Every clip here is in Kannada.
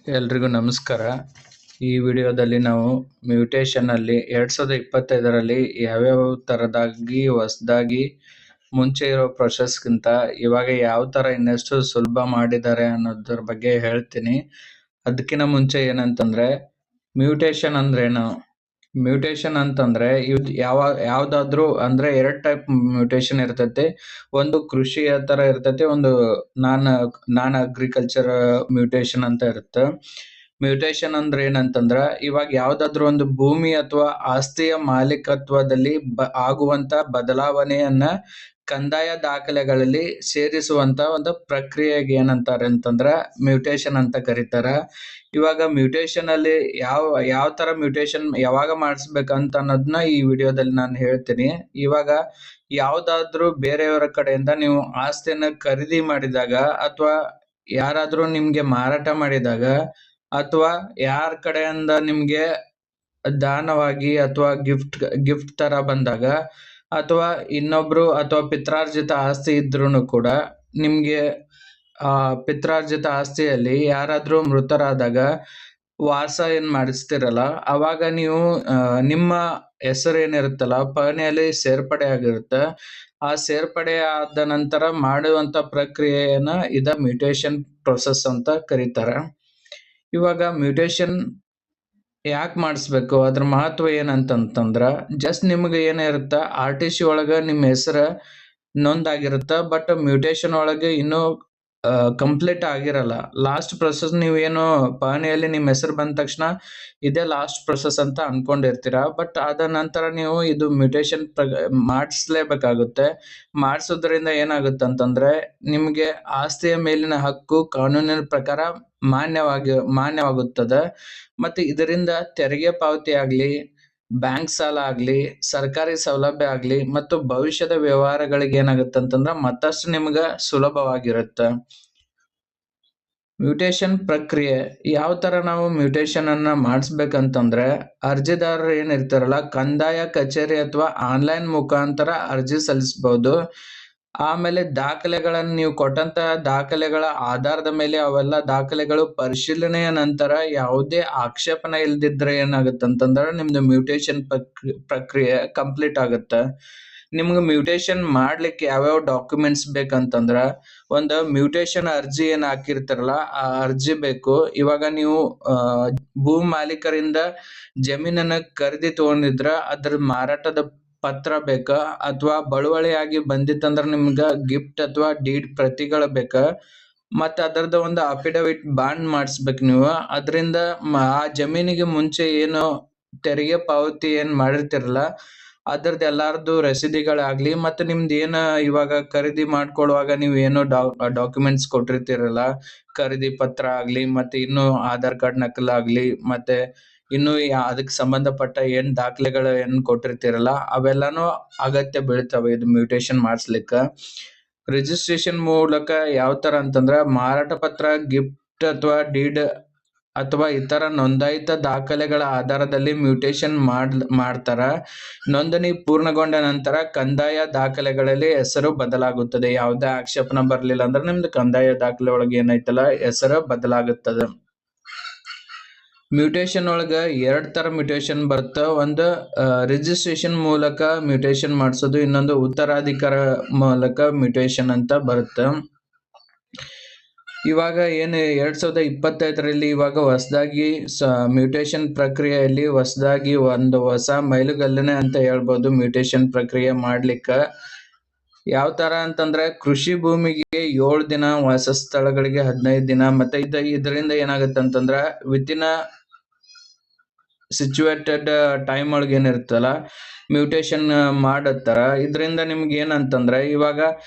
ಎಲ್ರಿಗೂ ನಮಸ್ಕಾರ. ಈ ವಿಡಿಯೋದಲ್ಲಿ ನಾವು ಮ್ಯೂಟೇಶನಲ್ಲಿ 2025ರಲ್ಲಿ ಯಾವ್ಯಾವ ಥರದಾಗಿ ಹೊಸದಾಗಿ ಮುಂಚೆ ಇರೋ ಪ್ರೊಸೆಸ್ಗಿಂತ ಇವಾಗ ಯಾವ ಥರ ಇನ್ನಷ್ಟು ಸುಲಭ ಮಾಡಿದ್ದಾರೆ ಅನ್ನೋದ್ರ ಬಗ್ಗೆ ಹೇಳ್ತೀನಿ. ಅದಕ್ಕಿಂತ ಮುಂಚೆ ಏನಂತಂದ್ರೆ ಮ್ಯೂಟೇಶನ್ ಅಂದ್ರೇನು? ಮ್ಯೂಟೇಶನ್ ಅಂತಂದ್ರೆ ಯಾವ್ದಾದ್ರು ಅಂದ್ರೆ 2 ಟೈಪ್ ಮ್ಯೂಟೇಶನ್ ಇರ್ತೈತಿ. ಒಂದು ಕೃಷಿಯ ತರ ಇರ್ತೈತಿ, ಒಂದು ನಾನ್ ಅಗ್ರಿಕಲ್ಚರ್ ಮ್ಯೂಟೇಶನ್ ಅಂತ ಇರುತ್ತೆ. ಮ್ಯೂಟೇಶನ್ ಅಂದ್ರೆ ಏನಂತಂದ್ರ ಇವಾಗ ಯಾವ್ದಾದ್ರು ಒಂದು ಭೂಮಿ ಅಥವಾ ಆಸ್ತಿಯ ಮಾಲೀಕತ್ವದಲ್ಲಿ ಆಗುವಂತ ಬದಲಾವಣೆಯನ್ನ ಕಂದಾಯ ದಾಖಲೆಗಳಲ್ಲಿ ಸೇರಿಸುವಂತ ಒಂದು ಪ್ರಕ್ರಿಯೆಗೆ ಏನಂತಾರೆ ಅಂತಂದ್ರ ಮ್ಯೂಟೇಶನ್ ಅಂತ ಕರೀತಾರ. ಇವಾಗ ಮ್ಯೂಟೇಶನ್ ಅಲ್ಲಿ ಯಾವ ತರ ಮ್ಯೂಟೇಶನ್ ಯಾವಾಗ ಮಾಡಿಸ್ಬೇಕಂತ ಅನ್ನೋದನ್ನ ಈ ವಿಡಿಯೋದಲ್ಲಿ ನಾನು ಹೇಳ್ತೀನಿ. ಇವಾಗ ಯಾವ್ದಾದ್ರು ಬೇರೆಯವರ ಕಡೆಯಿಂದ ನೀವು ಆಸ್ತಿಯನ್ನ ಖರೀದಿ ಮಾಡಿದಾಗ ಅಥವಾ ಯಾರಾದ್ರೂ ನಿಮ್ಗೆ ಮಾರಾಟ ಮಾಡಿದಾಗ ಅಥವಾ ಯಾರ ಕಡೆಯಿಂದ ನಿಮ್ಗೆ ದಾನವಾಗಿ ಅಥವಾ ಗಿಫ್ಟ್ ತರ ಬಂದಾಗ ಅಥವಾ ಇನ್ನೊಬ್ರು ಅಥವಾ ಪಿತ್ರಾರ್ಜಿತ ಆಸ್ತಿ ಇದ್ರೂನು ಕೂಡ ನಿಮ್ಗೆ ಪಿತ್ರಾರ್ಜಿತ ಆಸ್ತಿಯಲ್ಲಿ ಯಾರಾದ್ರೂ ಮೃತರಾದಾಗ ವಾರಸ ಏನ್ ಮಾಡಿಸ್ತಿರಲ್ಲ, ಅವಾಗ ನೀವು ನಿಮ್ಮ ಹೆಸರು ಏನಿರುತ್ತಲ್ಲ ಪಹಣಿಯಲ್ಲಿ ಸೇರ್ಪಡೆ ಆಗಿರುತ್ತೆ. ಆ ಸೇರ್ಪಡೆ ಆದ ನಂತರ ಮಾಡುವಂತ ಪ್ರಕ್ರಿಯೆಯನ್ನ ಮ್ಯೂಟೇಶನ್ ಪ್ರೊಸೆಸ್ ಅಂತ ಕರೀತಾರೆ. ಇವಾಗ ಮ್ಯೂಟೇಶನ್ ಯಾಕೆ ಮಾಡಿಸ್ಬೇಕು, ಅದ್ರ ಮಹತ್ವ ಏನಂತಂದ್ರ ಜಸ್ಟ್ ನಿಮ್ಗೆ ಏನಿರುತ್ತ RTC ಒಳಗ ನಿಮ್ಮ ಹೆಸರು ನೊಂದಾಗಿರುತ್ತ, ಬಟ್ ಮ್ಯೂಟೇಶನ್ ಒಳಗೆ ಇನ್ನೂ ಕಂಪ್ಲೀಟ್ ಆಗಿರಲ್ಲ. ಲಾಸ್ಟ್ ಪ್ರೊಸೆಸ್ ನೀವೇನು ಪಹಣಿಯಲ್ಲಿ ನಿಮ್ಮ ಹೆಸರು ಬಂದ ತಕ್ಷಣ ಇದೇ ಲಾಸ್ಟ್ ಪ್ರೊಸೆಸ್ ಅಂತ ಅನ್ಕೊಂಡಿರ್ತೀರ. ಬಟ್ ಅದ ನಂತರ ನೀವು ಇದು ಮ್ಯೂಟೇಶನ್ ಮಾಡಿಸ್ಲೇಬೇಕಾಗುತ್ತೆ. ಮಾಡಿಸೋದ್ರಿಂದ ಏನಾಗುತ್ತೆ ಅಂತಂದ್ರೆ ನಿಮ್ಗೆ ಆಸ್ತಿಯ ಮೇಲಿನ ಹಕ್ಕು ಕಾನೂನಿನ ಪ್ರಕಾರ ಮಾನ್ಯವಾಗುತ್ತದೆ. ಮತ್ತೆ ಇದರಿಂದ ತೆರಿಗೆ ಪಾವತಿ ಆಗ್ಲಿ, ಬ್ಯಾಂಕ್ ಸಾಲ ಆಗ್ಲಿ, ಸರ್ಕಾರಿ ಸೌಲಭ್ಯ ಆಗ್ಲಿ ಮತ್ತು ಭವಿಷ್ಯದ ವ್ಯವಹಾರಗಳಿಗೆ ಏನಾಗುತ್ತೆ ಅಂತಂದ್ರ ಮತ್ತಷ್ಟು ನಿಮ್ಗ ಸುಲಭವಾಗಿರುತ್ತೆ. ಮ್ಯೂಟೇಶನ್ ಪ್ರಕ್ರಿಯೆ ಯಾವ ತರ ನಾವು ಮ್ಯೂಟೇಶನ್ ಅನ್ನ ಮಾಡಿಸ್ಬೇಕಂತಂದ್ರೆ, ಅರ್ಜಿದಾರರು ಏನಿರ್ತಾರಲ್ಲ ಕಂದಾಯ ಕಚೇರಿ ಅಥವಾ ಆನ್ಲೈನ್ ಮುಖಾಂತರ ಅರ್ಜಿ ಸಲ್ಲಿಸಬಹುದು. ಆಮೇಲೆ ದಾಖಲೆಗಳನ್ನು ನೀವು ಕೊಟ್ಟಂತ ದಾಖಲೆಗಳ ಆಧಾರದ ಮೇಲೆ ಅವೆಲ್ಲ ದಾಖಲೆಗಳು ಪರಿಶೀಲನೆಯ ನಂತರ ಯಾವುದೇ ಆಕ್ಷೇಪಣೆ ಇಲ್ದಿದ್ರೆ ಏನಾಗುತ್ತೆ ಅಂತಂದ್ರೆ ನಿಮ್ದು ಮ್ಯೂಟೇಶನ್ ಪ್ರಕ್ರಿಯೆ ಕಂಪ್ಲೀಟ್ ಆಗುತ್ತೆ. ನಿಮ್ಗೆ ಮ್ಯೂಟೇಶನ್ ಮಾಡ್ಲಿಕ್ಕೆ ಯಾವ್ಯಾವ ಡಾಕ್ಯುಮೆಂಟ್ಸ್ ಬೇಕಂತಂದ್ರ, ಒಂದು ಮ್ಯೂಟೇಶನ್ ಅರ್ಜಿ ಏನ್ ಹಾಕಿರ್ತಾರಲ್ಲ ಆ ಅರ್ಜಿ ಬೇಕು. ಇವಾಗ ನೀವು ಭೂ ಮಾಲೀಕರಿಂದ ಜಮೀನನ್ನ ಖರೀದಿ ತಗೊಂಡಿದ್ರ ಅದ್ರ ಮಾರಾಟದ ಪತ್ರ ಬೇಕಾ, ಅಥವಾ ಬಳುವಳಿಯಾಗಿ ಬಂದಿತ್ತಂದ್ರ ನಿಮ್ಗ ಗಿಫ್ಟ್ ಅಥವಾ ಡೀಡ್ ಪ್ರತಿಗಳು ಬೇಕಾ, ಮತ್ತ ಅದರದ ಒಂದು ಅಫಿಡವಿಟ್ ಬಾಂಡ್ ಮಾಡಿಸ್ಬೇಕು ನೀವು. ಅದರಿಂದ ಆ ಜಮೀನಿಗೆ ಮುಂಚೆ ಏನು ತೆರಿಗೆ ಪಾವತಿ ಏನ್ ಮಾಡಿರ್ತಿರಲ್ಲ ಅದ್ರದ್ದು ಎಲ್ಲಾರ್ದು ರಸೀದಿಗಳಾಗ್ಲಿ, ಮತ್ತೆ ನಿಮ್ದು ಏನ ಇವಾಗ ಖರೀದಿ ಮಾಡ್ಕೊಳ್ಳುವಾಗ ನೀವು ಏನೋ ಡಾಕ್ಯುಮೆಂಟ್ಸ್ ಕೊಟ್ಟಿರ್ತಿರಲ್ಲ, ಖರೀದಿ ಪತ್ರ ಆಗ್ಲಿ, ಮತ್ತೆ ಇನ್ನು ಆಧಾರ್ ಕಾರ್ಡ್ ನಕಲಾಗ್ಲಿ, ಮತ್ತೆ ಇನ್ನು ಅದಕ್ಕೆ ಸಂಬಂಧಪಟ್ಟ ಏನ್ ದಾಖಲೆಗಳು ಏನ್ ಕೊಟ್ಟಿರ್ತಿರಲ್ಲ ಅವೆಲ್ಲಾನು ಅಗತ್ಯ ಬೀಳ್ತವೆ ಇದು ಮ್ಯೂಟೇಶನ್ ಮಾಡಿಸ್ಲಿಕ್ಕ. ರಿಜಿಸ್ಟ್ರೇಷನ್ ಮೂಲಕ ಯಾವ ತರ ಅಂತಂದ್ರ ಮಾರಾಟ ಪತ್ರ, ಗಿಫ್ಟ್ ಅಥವಾ ಡೀಡ್ ಅಥವಾ ಇತರ ನೋಂದಾಯಿತ ದಾಖಲೆಗಳ ಆಧಾರದಲ್ಲಿ ಮ್ಯೂಟೇಶನ್ ಮಾಡ್ತಾರ. ನೋಂದಣಿ ಪೂರ್ಣಗೊಂಡ ನಂತರ ಕಂದಾಯ ದಾಖಲೆಗಳಲ್ಲಿ ಹೆಸರು ಬದಲಾಗುತ್ತದೆ. ಯಾವುದೇ ಆಕ್ಷೇಪಣೆ ಬರ್ಲಿಲ್ಲ ಅಂದ್ರೆ ನಿಮ್ದು ಕಂದಾಯ ದಾಖಲೆ ಒಳಗೆ ಏನೈತಲ್ಲ ಹೆಸರು ಬದಲಾಗುತ್ತದೆ. ಮ್ಯೂಟೇಶನ್ ಒಳಗ 2 ತರ ಮ್ಯೂಟೇಶನ್ ಬರುತ್ತೆ. ಒಂದು ರಿಜಿಸ್ಟ್ರೇಷನ್ ಮೂಲಕ ಮ್ಯೂಟೇಶನ್ ಮಾಡಿಸೋದು, ಇನ್ನೊಂದು ಉತ್ತರಾಧಿಕಾರ ಮೂಲಕ ಮ್ಯೂಟೇಶನ್ ಅಂತ ಬರುತ್ತೆ. ಇವಾಗ ಏನು 2025ರಲ್ಲಿ ಇವಾಗ ಹೊಸದಾಗಿ ಮ್ಯೂಟೇಶನ್ ಪ್ರಕ್ರಿಯೆಯಲ್ಲಿ ಹೊಸದಾಗಿ ಒಂದು ಹೊಸ ಮೈಲುಗಲ್ಲನೆ ಅಂತ ಹೇಳ್ಬೋದು ಮ್ಯೂಟೇಶನ್ ಪ್ರಕ್ರಿಯೆ ಮಾಡ್ಲಿಕ್ಕ. ಯಾವ ತರ ಅಂತಂದ್ರೆ ಕೃಷಿ ಭೂಮಿಗೆ 7 ದಿನ, ವಾಸಸ್ಥಳಗಳಿಗೆ 15 ದಿನ, ಮತ್ತೆ ಇದರಿಂದ ಏನಾಗುತ್ತೆ ಅಂತಂದ್ರ ವಿತಿನ್ ಸಿಚುವೇಟೆಡ್ ಟೈಮ್ ಒಳಗೆ ಏನಿರುತ್ತಲ್ಲ ಮ್ಯೂಟೇಶನ್ ಮಾಡತ್ತಾರ. ಇದರಿಂದ ನಿಮ್ಗೆ ಏನಂತಂದ್ರೆ ಇವಾಗ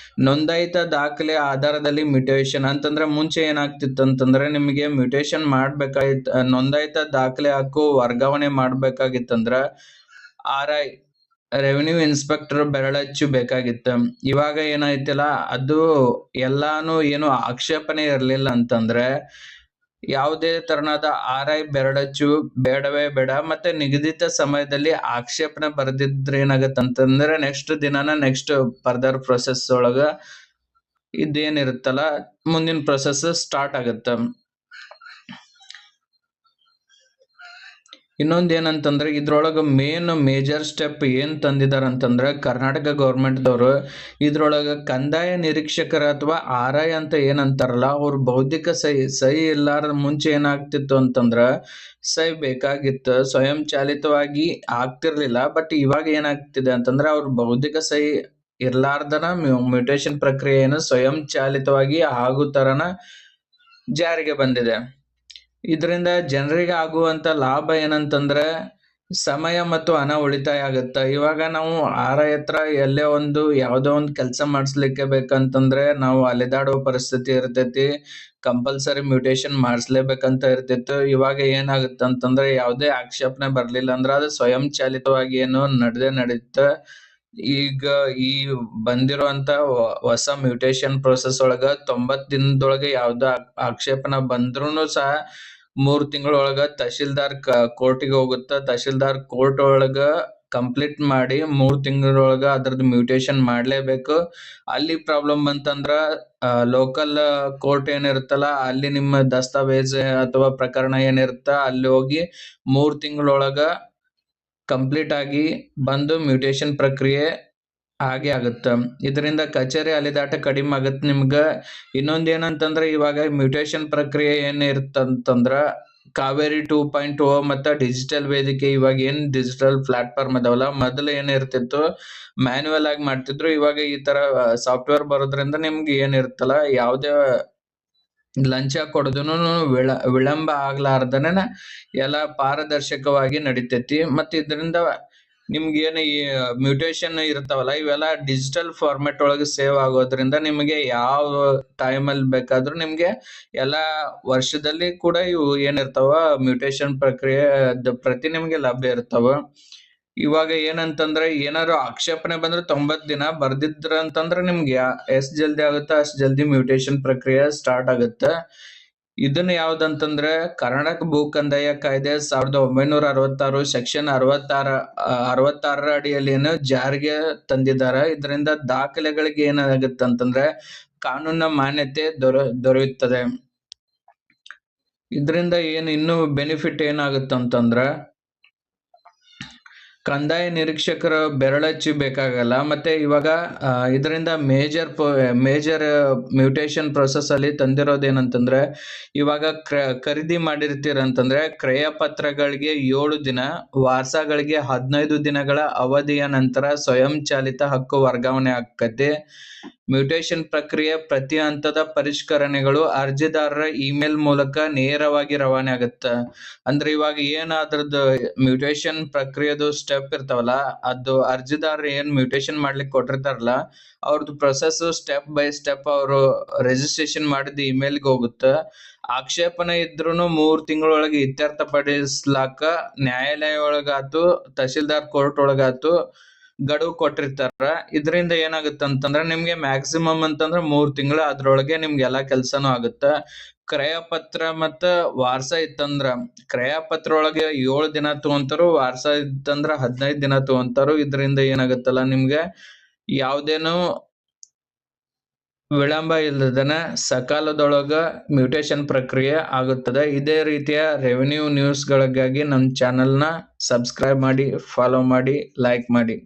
ನೋಂದಾಯಿತ ದಾಖಲೆ ಆಧಾರದಲ್ಲಿ ಮ್ಯೂಟೇಶನ್ ಅಂತಂದ್ರೆ ಮುಂಚೆ ಏನಾಗ್ತಿತ್ತು ಅಂತಂದ್ರೆ ನಿಮಗೆ ಮ್ಯೂಟೇಶನ್ ಮಾಡ್ಬೇಕಾಗಿತ್ತು, ನೋಂದಾಯಿತ ದಾಖಲೆ ಹಾಕು ವರ್ಗಾವಣೆ ಮಾಡ್ಬೇಕಾಗಿತ್ತಂದ್ರ RI ರೆವಿನ್ಯೂ ಇನ್ಸ್ಪೆಕ್ಟರ್ ಬೆರಳಚ್ಚು ಬೇಕಾಗಿತ್ತು. ಇವಾಗ ಏನಾಯ್ತಲ್ಲ ಅದು ಎಲ್ಲಾನು ಏನು ಆಕ್ಷೇಪಣೆ ಇರ್ಲಿಲ್ಲ ಅಂತಂದ್ರೆ ಯಾವುದೇ ತರನಾದ RI ಬೆರಳಚ್ಚು ಬೇಡವೇ ಬೇಡ. ಮತ್ತೆ ನಿಗದಿತ ಸಮಯದಲ್ಲಿ ಆಕ್ಷೇಪಣೆ ಬರೆದಿದ್ರೆ ಏನಾಗತ್ತೆ ಅಂತಂದ್ರೆ ನೆಕ್ಸ್ಟ್ ಫರ್ದರ್ ಪ್ರೊಸೆಸ್ ಒಳಗ ಇದೇನಿರುತ್ತಲ್ಲ ಮುಂದಿನ ಪ್ರೊಸೆಸ್ ಸ್ಟಾರ್ಟ್ ಆಗತ್ತ. ಇನ್ನೊಂದು ಏನಂತಂದ್ರೆ ಇದ್ರೊಳಗೆ ಮೇಜರ್ ಸ್ಟೆಪ್ ಏನು ತಂದಿದ್ದಾರೆ ಅಂತಂದ್ರೆ ಕರ್ನಾಟಕ ಗೌರ್ಮೆಂಟ್ದವರು ಇದ್ರೊಳಗೆ ಕಂದಾಯ ನಿರೀಕ್ಷಕರ ಅಥವಾ RI ಅಂತ ಏನಂತಾರಲ್ಲ ಅವ್ರ ಬೌದ್ಧಿಕ ಸಹಿ ಇಲ್ಲಾರದ ಮುಂಚೆ ಏನಾಗ್ತಿತ್ತು ಅಂತಂದ್ರೆ ಸಹಿ ಬೇಕಾಗಿತ್ತು, ಸ್ವಯಂ ಚಾಲಿತವಾಗಿ ಆಗ್ತಿರ್ಲಿಲ್ಲ. ಬಟ್ ಇವಾಗ ಏನಾಗ್ತಿದೆ ಅಂತಂದ್ರೆ ಅವ್ರ ಬೌದ್ಧಿಕ ಸಹಿ ಇರ್ಲಾರ್ದನ ಮ್ಯೂಟೇಶನ್ ಪ್ರಕ್ರಿಯೆಯನ್ನು ಸ್ವಯಂ ಚಾಲಿತವಾಗಿ ಆಗೋ ತರನ ಜಾರಿಗೆ ಬಂದಿದೆ. ಇದರಿಂದ ಜನರಿಗೆ ಆಗುವಂತ ಲಾಭ ಏನಂತಂದ್ರೆ ಸಮಯ ಮತ್ತು ಹಣ ಉಳಿತಾಯ ಆಗುತ್ತೆ. ಇವಾಗ ನಾವು RI ಹತ್ರ ಎಲ್ಲೇ ಯಾವುದೋ ಒಂದು ಕೆಲಸ ಮಾಡಿಸ್ಲಿಕ್ಕೆ ಬೇಕಂತಂದ್ರೆ ನಾವು ಅಲೆದಾಡೋ ಪರಿಸ್ಥಿತಿ ಇರ್ತೈತಿ. ಕಂಪಲ್ಸರಿ ಮ್ಯೂಟೇಶನ್ ಮಾಡಿಸ್ಲೇಬೇಕಂತ ಇರ್ತಿತ್ತು. ಇವಾಗ ಏನಾಗುತ್ತೆ ಅಂತಂದ್ರೆ ಯಾವುದೇ ಆಕ್ಷೇಪಣೆ ಬರ್ಲಿಲ್ಲ ಅಂದ್ರೆ ಅದು ಸ್ವಯಂ ಚಾಲಿತವಾಗಿ ಏನು ನಡೆಯುತ್ತೆ. ಈಗ ಈ ಬಂದಿರುವಂತ ಹೊಸ ಮ್ಯೂಟೇಶನ್ ಪ್ರೊಸೆಸ್ ಒಳಗ 90 ದಿನದೊಳಗೆ ಯಾವ್ದ ಆಕ್ಷೇಪಣೆ ಬಂದ್ರೂನು ಸಹ 3 ತಿಂಗಳೊಳಗ ತಹಶೀಲ್ದಾರ್ ಕೋರ್ಟಿಗೆ ಹೋಗುತ್ತ. ತಹಶೀಲ್ದಾರ್ ಕೋರ್ಟ್ ಒಳಗ ಕಂಪ್ಲೀಟ್ ಮಾಡಿ 3 ತಿಂಗಳೊಳಗ ಅದ್ರದ್ದು ಮ್ಯೂಟೇಶನ್ ಮಾಡ್ಲೇಬೇಕು. ಅಲ್ಲಿ ಪ್ರಾಬ್ಲಮ್ ಬಂತಂದ್ರ ಲೋಕಲ್ ಕೋರ್ಟ್ ಏನಿರುತ್ತಲ್ಲ ಅಲ್ಲಿ ನಿಮ್ಮ ದಸ್ತಾವೇಜ್ ಅಥವಾ ಪ್ರಕರಣ ಏನಿರುತ್ತ ಅಲ್ಲಿ ಹೋಗಿ 3 ತಿಂಗಳೊಳಗ ಕಂಪ್ಲೀಟ್ ಆಗಿ ಬಂದು ಮ್ಯೂಟೇಶನ್ ಪ್ರಕ್ರಿಯೆ ಹಾಗೆ ಆಗುತ್ತೆ. ಇದರಿಂದ ಕಚೇರಿ ಅಲೆದಾಟ ಕಡಿಮೆ ಆಗುತ್ತೆ ನಿಮ್ಗ. ಇನ್ನೊಂದ್ ಏನಂತಂದ್ರೆ ಇವಾಗ ಮ್ಯೂಟೇಶನ್ ಪ್ರಕ್ರಿಯೆ ಏನಿರುತ್ತಂತಂದ್ರ ಕಾವೇರಿ 2.0 ಮತ್ತ ಡಿಜಿಟಲ್ ವೇದಿಕೆ, ಇವಾಗ ಏನ್ ಡಿಜಿಟಲ್ ಪ್ಲಾಟ್ಫಾರ್ಮ್ ಅದಾವಲ್ಲ, ಮೊದಲು ಏನಿರ್ತಿತ್ತು ಮ್ಯಾನ್ಯುವಲ್ ಆಗಿ ಮಾಡ್ತಿದ್ರು. ಇವಾಗ ಈ ತರ ಸಾಫ್ಟ್ವೇರ್ ಬರೋದ್ರಿಂದ ನಿಮ್ಗೆ ಏನಿರುತ್ತಲ್ಲ ಯಾವುದೇ ಲಂಚ ಕೊಡೋದನ್ನು ವಿಳಂಬ ಆಗ್ಲಾರ್ದನ ಎಲ್ಲ ಪಾರದರ್ಶಕವಾಗಿ ನಡಿತೈತಿ. ಮತ್ತೆ ಇದರಿಂದ ನಿಮ್ಗೆ ಏನು ಈ ಮ್ಯೂಟೇಶನ್ ಇರ್ತಾವಲ್ಲ ಇವೆಲ್ಲ ಡಿಜಿಟಲ್ ಫಾರ್ಮೆಟ್ ಒಳಗೆ ಸೇವ್ ಆಗೋದ್ರಿಂದ ನಿಮಗೆ ಯಾವ ಟೈಮಲ್ಲಿ ಬೇಕಾದ್ರೂ ನಿಮ್ಗೆ ಎಲ್ಲ ವರ್ಷದಲ್ಲಿ ಕೂಡ ಇವು ಏನಿರ್ತಾವ ಮ್ಯೂಟೇಶನ್ ಪ್ರಕ್ರಿಯೆ ಪ್ರತಿ ನಿಮ್ಗೆ ಲಭ್ಯ ಇರ್ತಾವ. ಇವಾಗ ಏನಂತಂದ್ರೆ ಏನಾದ್ರು ಆಕ್ಷೇಪಣೆ ಬಂದ್ರೆ 90 ದಿನ ಬರ್ದಿದ್ರ ಅಂತಂದ್ರೆ ನಿಮ್ಗೆ ಎಷ್ಟ್ ಜಲ್ದಿ ಆಗುತ್ತೆ ಅಷ್ಟ್ ಜಲ್ದಿ ಮ್ಯೂಟೇಶನ್ ಪ್ರಕ್ರಿಯೆ ಸ್ಟಾರ್ಟ್ ಆಗುತ್ತೆ. ಇದನ್ನ ಯಾವ್ದಂತಂದ್ರೆ ಕರ್ನಾಟಕ ಭೂ ಕಂದಾಯ ಕಾಯ್ದೆ 1966 ಸೆಕ್ಷನ್ 66 ಅಡಿಯಲ್ಲಿ ಏನು ಜಾರಿಗೆ ತಂದಿದ್ದಾರೆ. ಇದರಿಂದ ದಾಖಲೆಗಳಿಗೆ ಏನಾಗುತ್ತೆ ಅಂತಂದ್ರೆ ಕಾನೂನಿನ ಮಾನ್ಯತೆ ದೊರೆಯುತ್ತದೆ. ಇದರಿಂದ ಇನ್ನು ಬೆನಿಫಿಟ್ ಏನಾಗುತ್ತಂತಂದ್ರೆ ಕಂದಾಯ ನಿರೀಕ್ಷಕರ ಬೆರಳಚ್ಚಿ ಬೇಕಾಗಲ್ಲ. ಮತ್ತೆ ಇವಾಗ ಇದರಿಂದ ಮೇಜರ್ ಮ್ಯೂಟೇಶನ್ ಪ್ರೊಸೆಸ್ ಅಲ್ಲಿ ತಂದಿರೋದೇನಂತಂದ್ರೆ ಇವಾಗ ಖರೀದಿ ಮಾಡಿರ್ತೀರಂತಂದ್ರೆ ಕ್ರಯ ಪತ್ರಗಳಿಗೆ 7 ದಿನ, ವಾರಸಾಗಳಿಗೆ 15 ದಿನಗಳ ಅವಧಿಯ ನಂತರ ಸ್ವಯಂ ಚಾಲಿತ ಹಕ್ಕು ವರ್ಗಾವಣೆ ಆಕ್ಕತಿ. ಮ್ಯೂಟೇಶನ್ ಪ್ರಕ್ರಿಯೆ ಪ್ರತಿ ಹಂತದ ಪರಿಷ್ಕರಣೆಗಳು ಅರ್ಜಿದಾರರ ಇಮೇಲ್ ಮೂಲಕ ನೇರವಾಗಿ ರವಾನೆ ಆಗುತ್ತೆ. ಅಂದ್ರೆ ಇವಾಗ ಅದ್ರದ್ದು ಮ್ಯೂಟೇಶನ್ ಪ್ರಕ್ರಿಯೆದು ಸ್ಟೆಪ್ ಇರ್ತಾವಲ್ಲ, ಅದು ಅರ್ಜಿದಾರರು ಏನ್ ಮ್ಯೂಟೇಶನ್ ಮಾಡ್ಲಿಕ್ಕೆ ಕೊಟ್ಟಿರ್ತಾರಲ್ಲ ಅವ್ರದ್ದು ಪ್ರೊಸೆಸ್ ಸ್ಟೆಪ್ ಬೈ ಸ್ಟೆಪ್ ಅವರು ರಿಜಿಸ್ಟ್ರೇಷನ್ ಮಾಡಿದ ಇಮೇಲ್ಗೆ ಹೋಗುತ್ತೆ. ಆಕ್ಷೇಪಣೆ ಇದ್ರೂನು 3 ತಿಂಗಳೊಳಗೆ ಇತ್ಯರ್ಥ ಪಡಿಸ್ಲಾಕ ನ್ಯಾಯಾಲಯ ಒಳಗಾತು ತಹಶೀಲ್ದಾರ್ ಕೋರ್ಟ್ ಒಳಗಾತು ಗಡುವು ಕೊಟ್ಟಿರ್ತಾರ. ಇದರಿಂದ ಏನಾಗುತ್ತಂತಂದ್ರೆ ನಿಮ್ಗೆ ಮ್ಯಾಕ್ಸಿಮಮ್ ಅಂತಂದ್ರೆ 3 ತಿಂಗಳು ಅದ್ರೊಳಗೆ ನಿಮ್ಗೆ ಎಲ್ಲಾ ಕೆಲ್ಸಾನು ಆಗುತ್ತ. ಕ್ರಯ ಪತ್ರ ಮತ್ತ ವಾರಸ ಇತ್ತಂದ್ರ ಕ್ರಯ ಪತ್ರ ಒಳಗೆ 7 ದಿನ ತಗೊಂತಾರು, ವಾರಸ ಇತ್ತಂದ್ರ 15 ದಿನ ತಗೊಂತಾರು. ಇದರಿಂದ ಏನಾಗುತ್ತಲ್ಲ ನಿಮ್ಗೆ ಯಾವ್ದೇನು ವಿಳಂಬ ಇಲ್ಲದನ ಸಕಾಲದೊಳಗ ಮ್ಯೂಟೇಶನ್ ಪ್ರಕ್ರಿಯೆ ಆಗುತ್ತದೆ. ಇದೇ ರೀತಿಯ ರೆವಿನ್ಯೂ ನ್ಯೂಸ್ಗಳಿಗಾಗಿ ನಮ್ಮ ಚಾನೆಲ್ನ ಸಬ್ಸ್ಕ್ರೈಬ್ ಮಾಡಿ, ಫಾಲೋ ಮಾಡಿ, ಲೈಕ್ ಮಾಡಿ.